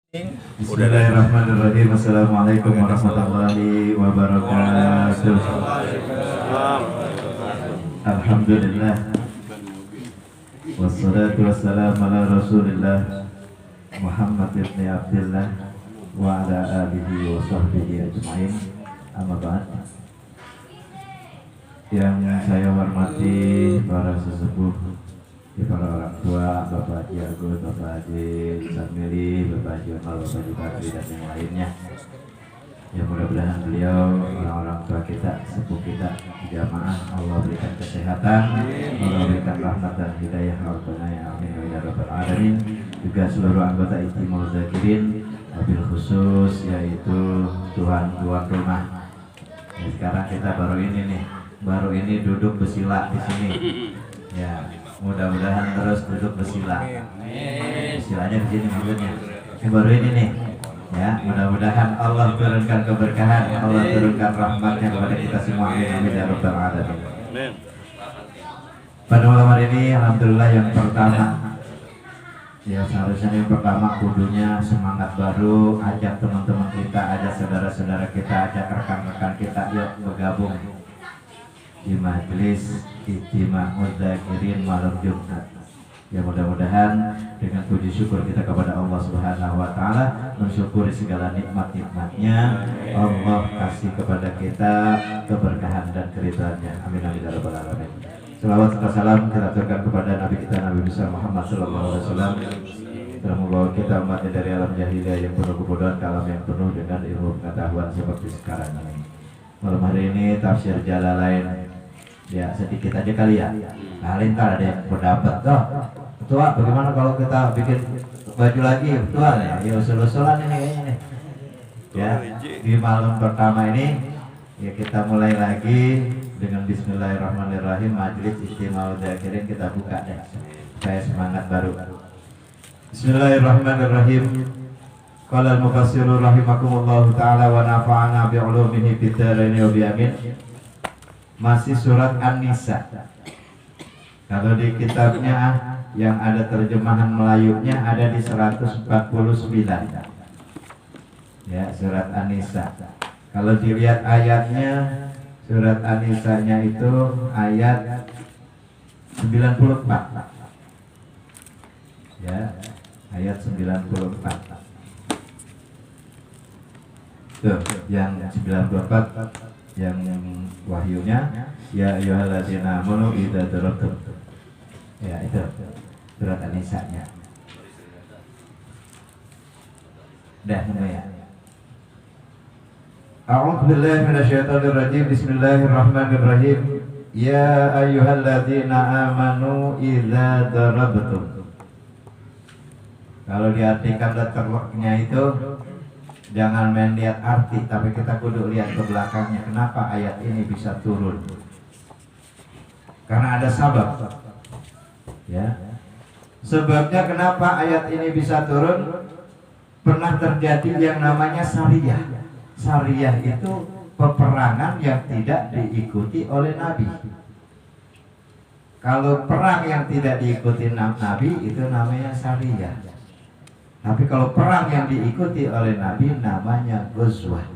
Bismillahirrahmanirrahim. Assalamualaikum warahmatullahi wabarakatuh. Alhamdulillah. Wassalatu wassalamu ala Rasulillah Muhammad ibn Abdullah wa ala alihi wa sahbihi ajma'in. Amma ba'd. Yang saya hormati para sesepuh, para orang tua, Bapak Haji Agus, Bapak Haji Samiri, Bapak Haji Amal, Bapak Haji Bakri, dan yang lainnya. Ya mudah-mudahan beliau, orang-orang tua kita, sepuh kita, jamaah, Allah berikan kesehatan, Allah berikan rahmat dan hidayah, Rabbana ya amin wa rabbal alamin. Juga seluruh anggota Ijtima'ul Zakirin, wabil khusus yaitu tuan rumah. Ya, sekarang kita baru ini duduk bersila di sini. Ya, mudah-mudahan terus duduk bersila. Besilanya di sini maksudnya. Yang baru ini nih. Ya, mudah-mudahan Allah turunkan keberkahan, Allah turunkan rahmatnya kepada kita semua. Amin ya rabbal alamin. Pada malam hari ini, alhamdulillah yang pertama, ya seharusnya yang pertama kudunya semangat baru, ajak teman-teman kita, ajak saudara-saudara kita, ajak rekan-rekan kita, yuk bergabung di majelis Ijtima'ul Zakirin malam Jumat. Ya mudah-mudahan dengan puji syukur kita kepada Allah Subhanahu wa taala, mensyukuri segala nikmat-nikmatnya, Allah kasih kepada kita keberkahan dan keridhaannya. Amin amin ya rabbal alamin. Selawat serta salam kita aturkan kepada Nabi kita Nabi besar Muhammad sallallahu alaihi wasallam, telah membawa kita umatnya dari alam jahiliyah yang penuh kebodohan ke alam yang penuh dengan ilmu pengetahuan seperti sekarang ini. Malam hari ini tafsir Jalalain. Ya sedikit aja kali ya. Paling ntar ada yang pendapat toh. Ketua, bagaimana kalau kita bikin baju lagi, ketua ya? Ya usul-usulan ini kayaknya nih. Ya di malam pertama ini ya kita mulai lagi dengan Bismillahirrahmanirrahim. Majelis Ijtima'ul Zakirin kita buka deh supaya semangat baru. Bismillahirrahmanirrahim. Qala al-mufassirur rahimakumullah ta'ala wa nafa'ana bi'ulumihi fid dharain wa bi'amin. Masih surat An-Nisa. Kalau di kitabnya yang ada terjemahan Melayunya ada di 149. Ya, surat An-Nisa. Kalau dilihat ayatnya, surat An-Nisa-nya itu ayat 94. Ya, ayat 94. Tuh, yang 94 yang wahyunya ya ayyuhalladzina amanu idza darabtum. Ya itu surat An-Nisa-nya. Dah ya. A'udzu billahi minasyaitonir rajim. Bismillahirrahmanirrahim. Ya ayyuhalladzina amanu idza darabtum. Kalau diartikan letternya itu jangan main lihat arti, tapi kita kudu lihat ke belakangnya. Kenapa ayat ini bisa turun? Karena ada sebab. Ya. Sebabnya kenapa ayat ini bisa turun? Pernah terjadi yang namanya Sariyah. Sariyah itu peperangan yang tidak diikuti oleh Nabi. Kalau perang yang tidak diikuti Nabi itu namanya Sariyah. Tapi kalau perang yang diikuti oleh Nabi namanya Ghazwah.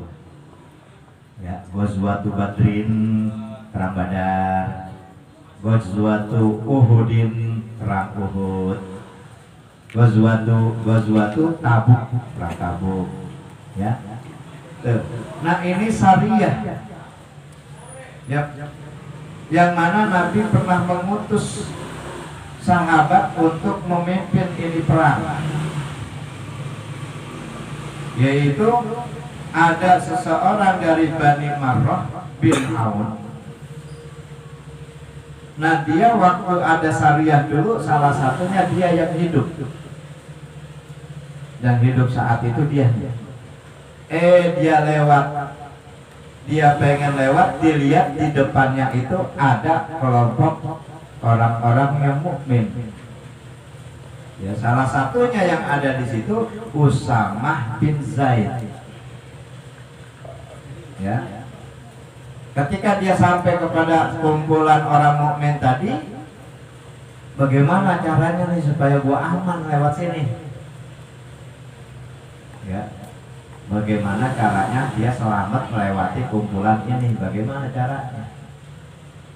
Ya, Ghazwatu Badrin, perang Badar. Ghazwatu Uhudin, perang Uhud. Ghazwatu Tabuk, perang Tabuk. Ya. Nah, ini Sariyah. Ya. Yang mana Nabi pernah mengutus sahabat untuk memimpin ini perang. Yaitu ada seseorang dari Bani Marrah bin Auf. Nah dia waktu ada Sariyah dulu, salah satunya dia yang hidup. Yang hidup saat itu dia lewat. Dia pengen lewat, dilihat di depannya itu ada kelompok orang-orang yang mukmin. Ya, salah satunya yang ada di situ Usamah bin Zaid. Ya. Ketika dia sampai kepada kumpulan orang mukmin tadi, bagaimana caranya nih supaya gua aman lewat sini? Ya, bagaimana caranya dia selamat melewati kumpulan ini? Bagaimana caranya?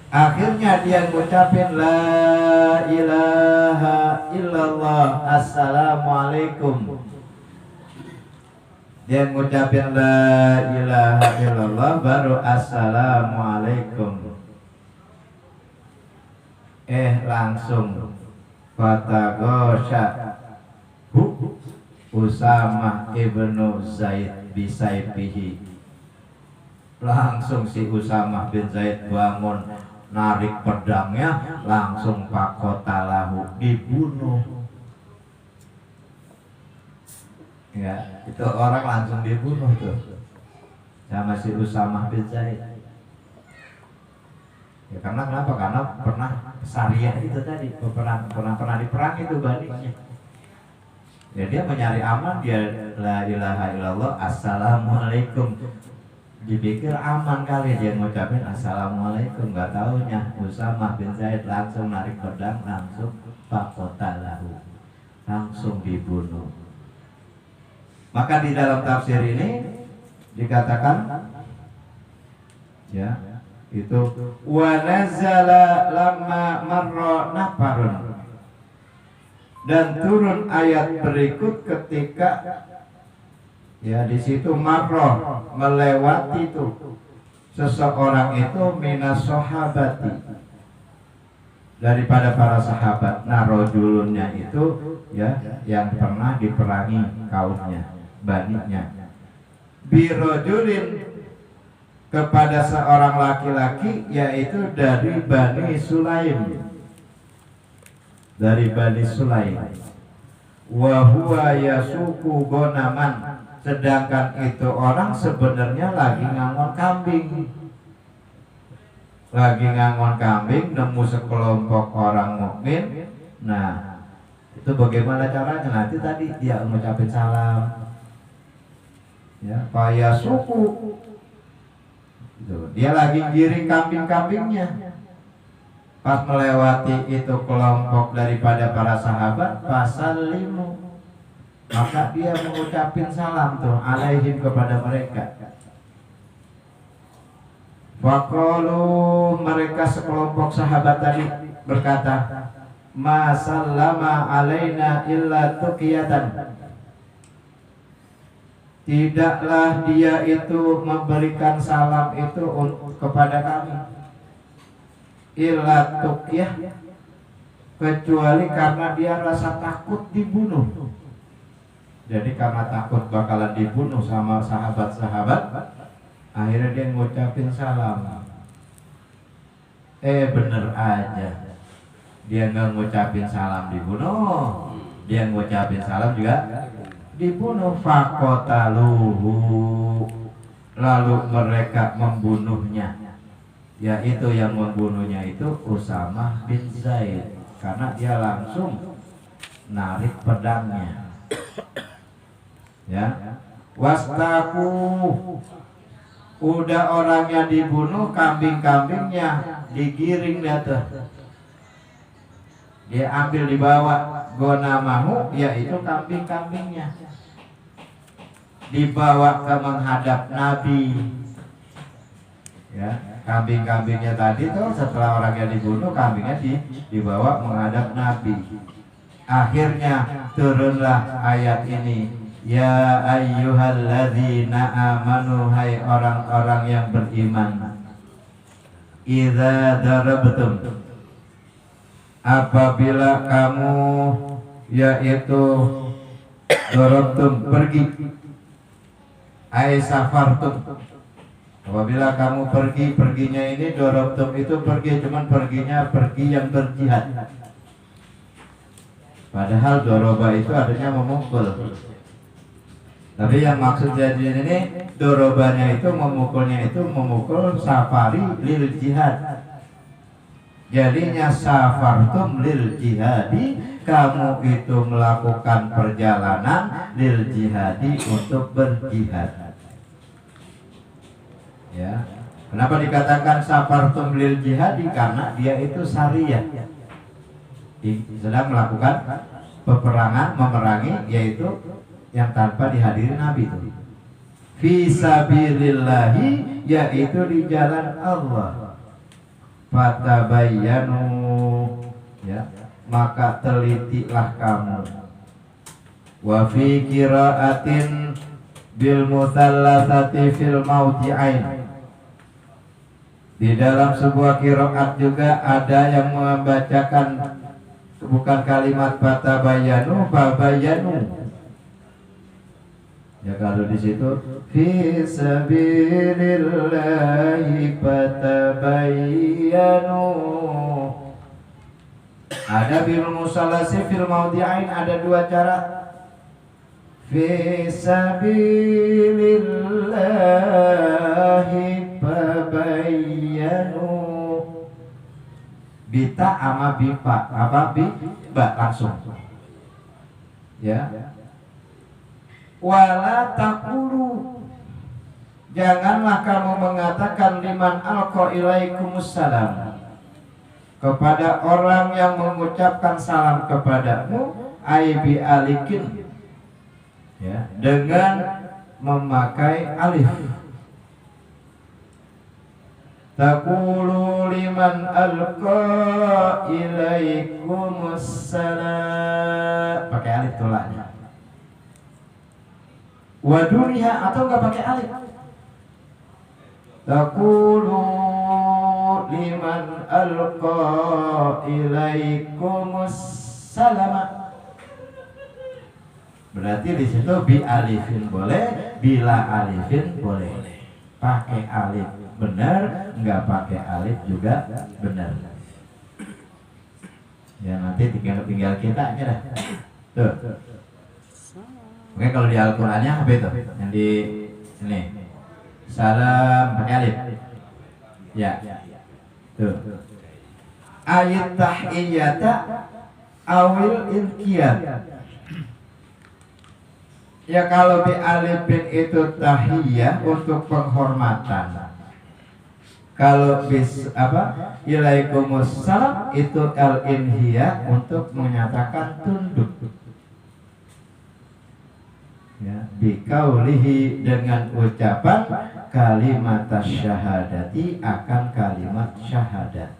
Akhirnya dia ngucapin la ilaha illallah, assalamualaikum. Dia ngucapin la ilaha illallah baru assalamualaikum. Langsung fatagosha Usamah ibnu Zaid bisaifihi. Langsung si Usamah bin Zaid bangun, narik pedangnya, langsung pakotalahu, dibunuh. Ya, itu orang langsung dibunuh tuh sama si Usamah bin Zaid. Ya karena kenapa? Karena pernah syariah itu tadi, pernah di perang itu bandingnya. Ya dia menyari aman, dia la ilaha illallah assalamualaikum. Dipikir aman kali, dia ngucapin assalamualaikum, nggak taunya Usamah bin Zaid langsung narik pedang, langsung fakotalahu, langsung dibunuh. Maka di dalam tafsir ini dikatakan ya itu wa nazala lamma marra nafarun, dan turun ayat berikut ketika ya di situ marra melewati itu seseorang itu minas sahabati, daripada para sahabat. Nah rojulunnya itu ya yang pernah diperangi kaumnya, baninya, birojulin kepada seorang laki-laki, yaitu dari Bani Sulaim, dari Bani Sulaim. Wa huwa yasuku gonaman, sedangkan itu orang sebenarnya lagi ngangon kambing. Lagi ngangon kambing, nemu sekelompok orang mukmin. Nah, itu bagaimana caranya? Nanti tadi dia mengucapkan salam. Ya, kaya suku. Dia lagi giring kambing-kambingnya. Pas melewati itu kelompok daripada para sahabat, fasallimu, maka dia mengucapin salam tuh alaihim kepada mereka. Faqalu, mereka sekelompok sahabat tadi berkata, ma sallama alaina illa tuqiyatan, tidaklah dia itu memberikan salam itu kepada kami illa tuqiyah, kecuali karena dia rasa takut dibunuh. Jadi karena takut bakalan dibunuh sama sahabat-sahabat, akhirnya dia ngucapin salam. Bener aja, dia nggak ngucapin salam dibunuh, dia ngucapin salam juga dibunuh. Fakotaluhu, lalu mereka membunuhnya. Yaitu yang membunuhnya itu Usamah bin Zaid, karena dia langsung narik pedangnya. Ya, wastaku, udah orangnya dibunuh, kambing-kambingnya digiring data. Dia ambil dibawa gonamahu, yaitu kambing-kambingnya, dibawa ke menghadap Nabi. Ya, kambing-kambingnya tadi tuh setelah orangnya dibunuh, kambingnya dibawa menghadap Nabi. Akhirnya turunlah ayat ini, ya ayyuhalladzina amanu, hai orang-orang yang beriman, idza darabtum, apabila kamu yaitu darabtum pergi, ai safartum, apabila kamu pergi, perginya ini darabtum itu pergi, cuman perginya pergi yang berjihad. Padahal doroba itu artinya memukul. Tapi yang maksud jadi ini dorobanya itu memukulnya itu memukul safari lil jihad. Jadinya safartum lil jihadi, kamu itu melakukan perjalanan lil jihadi untuk berjihad. Ya. Kenapa dikatakan safartum lil jihadi? Karena dia itu syariah, sedang melakukan peperangan, memerangi, yaitu yang tanpa dihadiri Nabi itu. Fisabilillahi, yaitu di jalan Allah. Fatabayyanu, ya, maka telitilah kamu. Wa fi qiraatin bil mutsallasati fil mawdi'ain. Di dalam sebuah qiraat juga ada yang membacakan bukan kalimat fatabayyanu, fabayyanu. Ya kalau di situ fi sabilillahi fatabayyanu. Ada bil musallasi fil mawdi'ain, ada dua cara. Fi sabilillahi fabayyanu. Bita ama bipa, apa biba langsung. Ya. Wala taqulu, janganlah kamu mengatakan liman alqa ilaikumussalam, kepada orang yang mengucapkan salam kepadamu, aibi alikin, ya, dengan memakai alif. Taqulu liman alqa ilaikumussalam, pakai alif tolaknya. Waduniha, atau enggak pakai alif. Taqulu liman alqa ilaikumussalam. Berarti di situ bi alifin boleh, bila alifin boleh. Pakai alif benar, enggak pakai alif juga benar. Ya nanti tinggal kita aja dah. Tuh. Oke, kalau di Al-Qur'annya apa itu? Yang di sini. Salam pakai alif. Ya. Tuh. Ayat tahiyyata awil inqiyad. Ya kalau di alifin itu tahiyyah untuk penghormatan. Kalau bis apa? Ilaikumussalam itu al-inhiya untuk menyatakan tunduk. Ya, bikaulihi, dengan ucapan kalimat syahadati, akan kalimat syahadat,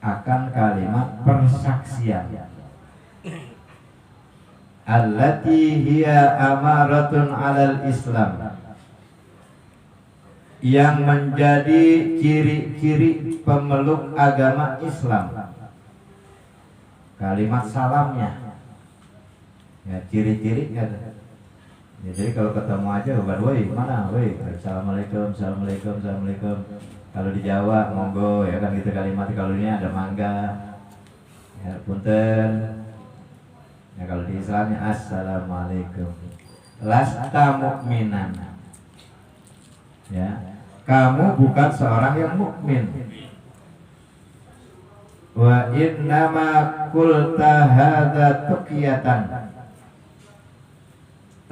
akan kalimat persaksian. Allati hiya amaratun alal Islam, yang menjadi ciri-ciri pemeluk agama Islam. Kalimat salamnya, ya ciri-ciri ya. Ya, jadi kalau ketemu aja bukan woi mana woi, assalamualaikum, assalamualaikum, assalamualaikum. Kalau di Jawa monggo, ya kan gitu kalimat. Kalau ini ada mangga, ya punten. Ya kalau di Islamnya assalamualaikum. Lasta mu'minan, ya kamu bukan seorang yang mukmin. Wa innama qulta hadza tuqyatan,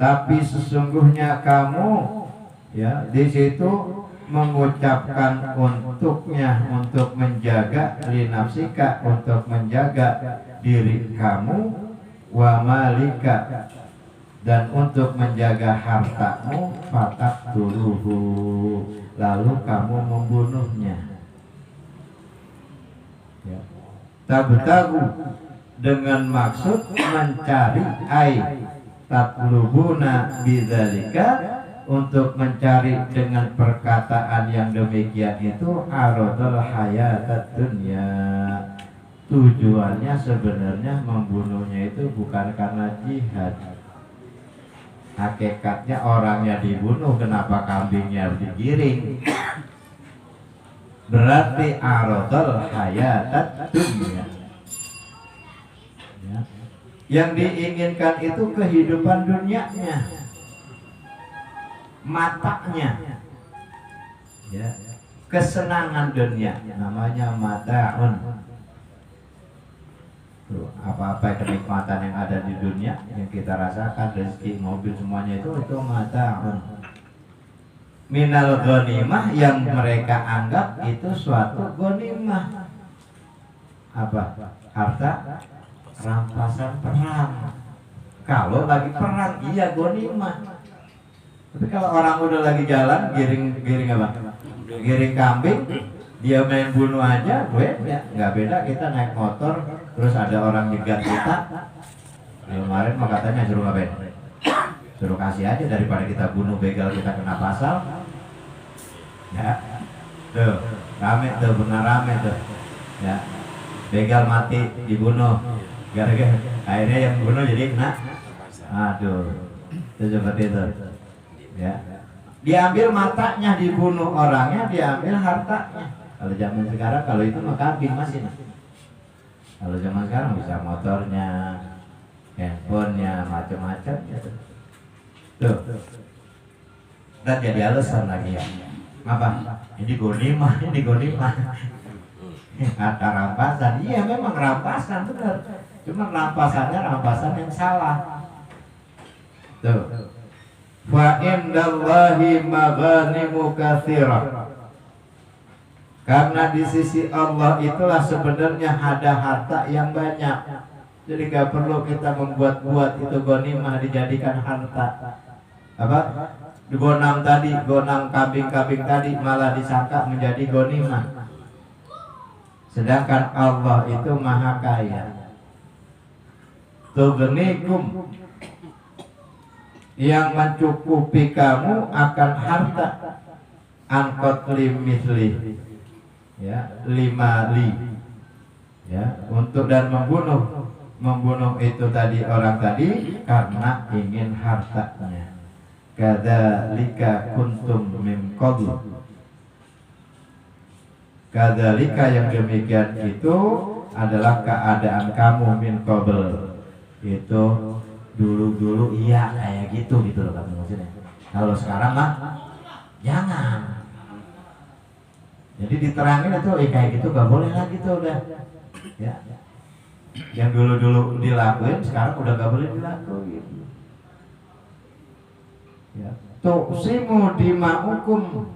tapi sesungguhnya kamu, ya di situ mengucapkan untuknya, untuk menjaga linafsika, untuk menjaga diri kamu, wa malika, dan untuk menjaga hartamu, fataqtuluhu, lalu kamu membunuhnya. Ya. Tabtagu, dengan maksud mencari, tatlubuna bidzalika, untuk mencari dengan perkataan yang demikian itu aradul hayatad dunya. Tujuannya sebenarnya membunuhnya itu bukan karena jihad. Hakikatnya orangnya dibunuh, kenapa kambingnya digiring? Berarti aradul hayatad dunya. Ya. Yang diinginkan itu kehidupan dunianya, matanya, ya, kesenangan dunia, namanya mata'un. Apa-apa kenikmatan yang ada di dunia yang kita rasakan, rezeki, mobil, semuanya itu mata'un. Minal ghanimah, yang mereka anggap itu suatu ghanimah. Apa? Harta rampasan perang. Kalau lagi perang iya ghanimah. Tapi kalau orang udah lagi jalan giring apa? Giring kambing, dia main bunuh aja, gue ya nggak beda kita naik motor terus ada orang nyegat kita. Kemarin mah katanya suruh ngapain? Suruh kasih aja daripada kita bunuh begal kita kena pasal. Ya, tuh rame tuh, benar rame tuh. Ya, begal mati dibunuh, gara-gara akhirnya yang bunuh jadi kena. Aduh, itu seperti itu. Ya, diambil matanya, dibunuh orangnya, diambil hartanya. Kalau zaman sekarang kalau itu mah kambing masih. Kalau zaman sekarang bisa motornya, handphonenya, macam-macam gitu. Tuh, dan jadi alasan lagi ya. Apa? Ini ghanimah, ini ghanimah. Kata rampasan, iya memang rampasan benar. Cuma rampasannya rampasan yang salah. Tuh. Fa indallahi maghanimu katsirah. Karena di sisi Allah itulah sebenarnya ada harta yang banyak. Jadi gak perlu kita membuat-buat itu ghanimah dijadikan harta. Apa? Gonam tadi, gonam kambing-kambing tadi malah disangka menjadi ghanimah. Sedangkan Allah itu maha kaya. Tughnikum, yang mencukupi kamu akan harta, angkot limitli, ya 5 li, ya untuk dan membunuh itu tadi orang tadi karena ingin hartanya. Kadzalika kuntum min qabl, kadzalika yang demikian itu adalah keadaan kamu min qabl, itu dulu iya kayak gitu loh kan maksudnya. Kalau sekarang mah jangan. Jadi diterangin itu kayak gitu gak boleh lagi tuh udah. Ya. Yang dulu dilakuin sekarang udah gak boleh dilakuin. Ya. Tuqsimu dima'ukum,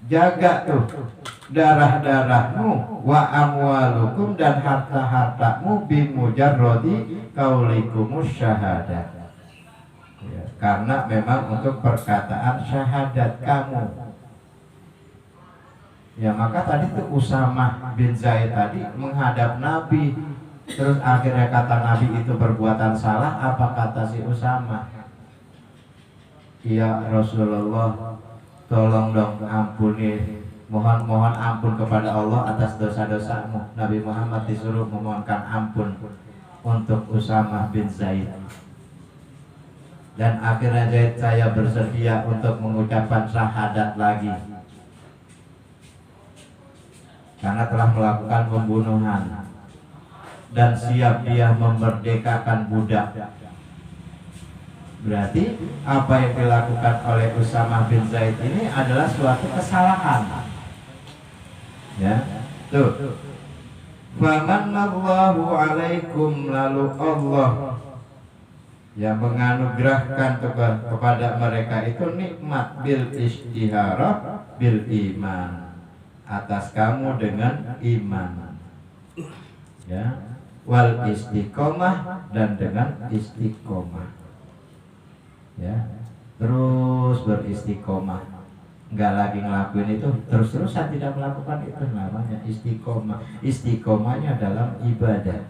jaga tuh darah-darahmu, wa amwalukum, dan harta-hartamu, bimujarrodi qaulikumus syahadat, ya, karena memang untuk perkataan syahadat kamu. Ya maka tadi tuh Usamah bin Zaid tadi menghadap Nabi, terus akhirnya kata Nabi itu perbuatan salah. Apa kata si Usamah? Ya Rasulullah, tolong dong ampuni, mohon ampun kepada Allah atas dosa-dosamu. Nabi Muhammad disuruh memohonkan ampun untuk Usamah bin Zaid. Dan akhirnya Zaid, saya bersedia untuk mengucapkan syahadat lagi karena telah melakukan pembunuhan dan siap dia memerdekakan budak. Berarti apa yang dilakukan oleh Usamah bin Zaid ini adalah suatu kesalahan. Ya, tuh. Famanallahu alaikum, lalu Allah yang menganugerahkan kepada mereka itu nikmat bil istiharah bil iman, atas kamu dengan iman. Ya, wal istiqomah, dan dengan istiqomah. Ya, terus beristiqomah, nggak lagi ngelakuin itu terus-terusan tidak melakukan itu, namanya istiqomah. Istiqomahnya dalam ibadah.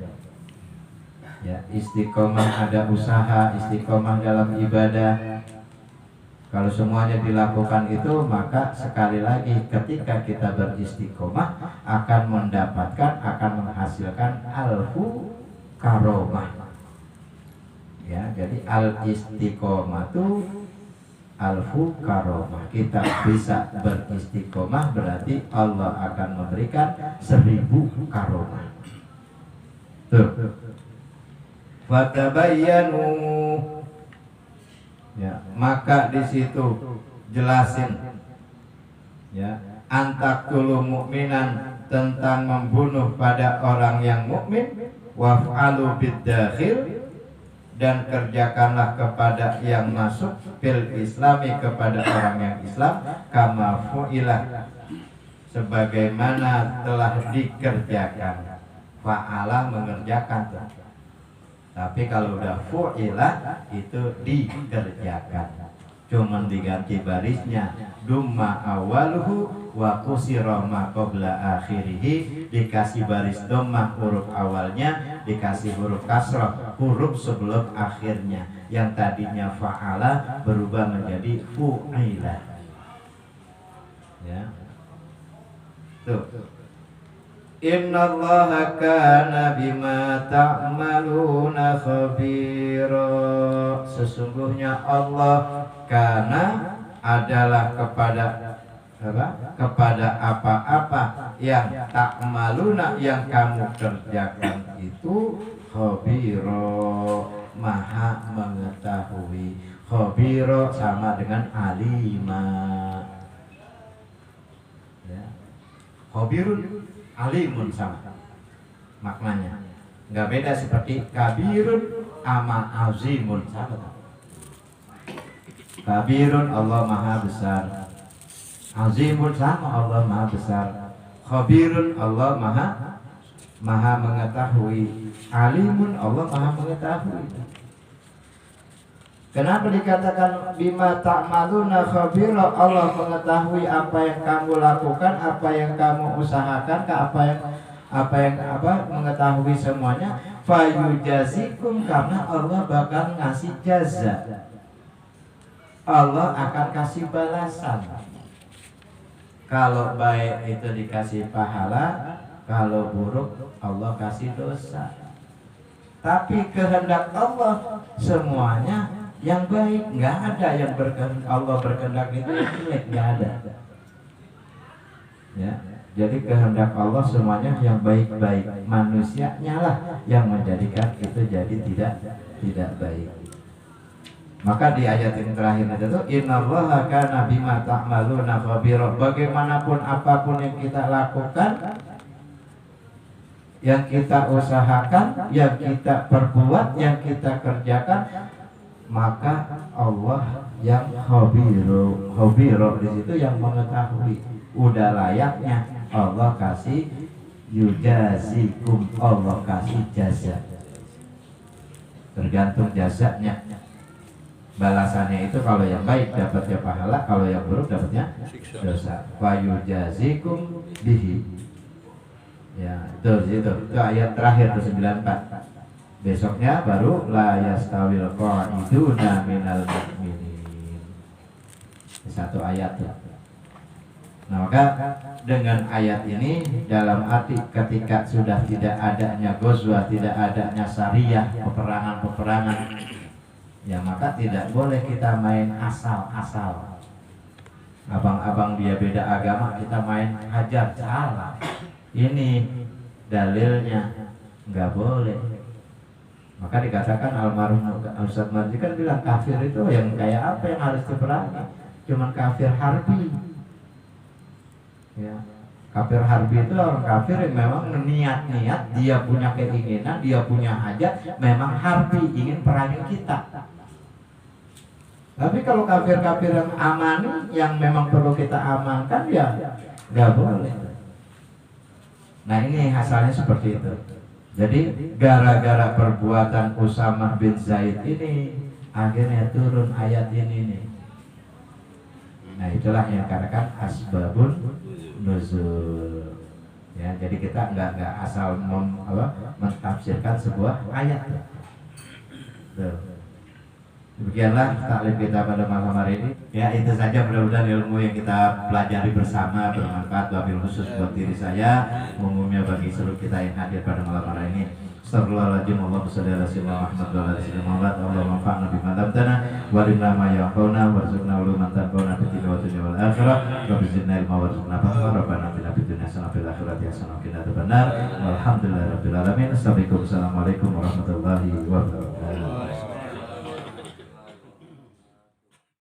Ya, istiqomah ada usaha, istiqomah dalam ibadah. Kalau semuanya dilakukan itu, maka sekali lagi ketika kita beristiqomah akan mendapatkan, akan menghasilkan alfu karomah. Ya, jadi al-istiqomah itu alfu karomah. Kita bisa beristiqomah berarti Allah akan memberikan 1000 karomah. Tuh. Fatabayyanu, ya, maka di situ jelasin, ya, antakulu mukminan, tentang membunuh pada orang yang mukmin, waf'alu bid-dakhil, dan kerjakanlah kepada yang masuk fil islami, kepada orang yang Islam, kama fu'ilah, sebagaimana telah dikerjakan. Fa'ala mengerjakan. Tapi kalau udah fu'ila itu dikerjakan, cuman diganti barisnya dumma awaluhu wa kusira ma qabla akhirih, dikasih baris dhammah huruf awalnya, dikasih huruf kasrah huruf sebelum akhirnya. Yang tadinya fa'ala berubah menjadi fu'ila. Ya. Tuh. Innallaha kana bima ta'maluna khabira. Sesungguhnya Allah kana adalah kepada kepada apa-apa yang ta'maluna yang kamu kerjakan itu khabira, maha mengetahui. Khabira sama dengan alima. Ya. Khabirun alimun sama maknanya, nggak beda seperti kabirun ama azimun sama. Kabirun Allah maha besar, azimun sama Allah maha besar, khabirun Allah maha mengetahui, alimun Allah maha mengetahui. Kenapa dikatakan bima ta'maluna khabira? Allah mengetahui apa yang kamu lakukan, apa yang kamu usahakan, apa yang mengetahui semuanya. Fayujazikum, karena Allah bakal ngasih jaza. Allah akan kasih balasan. Kalau baik itu dikasih pahala, kalau buruk Allah kasih dosa. Tapi kehendak Allah semuanya yang baik, nggak ada yang Allah berkehendak itu yang jelek, nggak ada. Ya, jadi kehendak Allah semuanya yang baik-baik. Manusianya lah yang menjadikan itu jadi tidak baik. Maka di ayat yang terakhir itu tuh innallaha kana bima ta'maluna khabira. Bagaimanapun apapun yang kita lakukan, yang kita usahakan, yang kita perbuat, yang kita kerjakan, maka Allah yang khabiro di situ yang mengetahui. Udah layaknya Allah kasih yujazikum, Allah kasih jaza. Tergantung jazanya. Balasannya itu kalau yang baik dapatnya pahala, kalau yang buruk dapatnya dosa. Wa yujazikum bihi. Ya, itu ayat terakhir ke 94. Besoknya baru la yastawil qa'iduna minal mu'minin. Satu ayat ya. Nah, maka dengan ayat ini dalam arti ketika sudah tidak adanya ghazwah, tidak adanya syariah, peperangan-peperangan, ya maka tidak boleh kita main asal-asal. Abang-abang dia beda agama, kita main hajar, salah. Ini dalilnya nggak boleh. Maka dikatakan almarhum Ustaz Marji kan bilang kafir itu yang kayak apa yang harus diperangi? Cuman kafir harbi. Ya. Kafir harbi itu orang kafir yang memang niat-niat, dia punya keinginan, dia punya hajat, memang harbi, ingin perangi kita. Tapi kalau kafir-kafir yang aman, yang memang perlu kita amankan, ya nggak boleh. Nah ini asalnya seperti itu. Jadi gara-gara perbuatan Usamah bin Zaid ini akhirnya turun ayat ini nih. Nah itulah yang dikatakan asbabun nuzul. Ya, jadi kita nggak asal mentafsirkan sebuah ayat. Tuh. Demikianlah taklim kita pada malam hari ini. Ya itu saja, mudah-mudahan ilmu yang kita pelajari bersama bermanfaat, wabil khusus buat diri saya, umumnya bagi seluruh kita yang hadir pada malam hari ini. Astagfirullahaladzim, Allahumma sholli ala sayyidina Muhammad wa ala sayyidina Muhammad. Allahumma anfa'na bima 'allamtana wa 'allimna ma yanfa'una warzuqna uluman tanfa'una fid dunya wal akhirah. Rabbi zidna ilma warzuqna fahma. Rabbana atina fid dunya hasanah wa fil akhirati hasanah wa qina adzabannar. Walhamdulillahirabbil alamin. Assalamualaikum warahmatullahi wabarakatuh.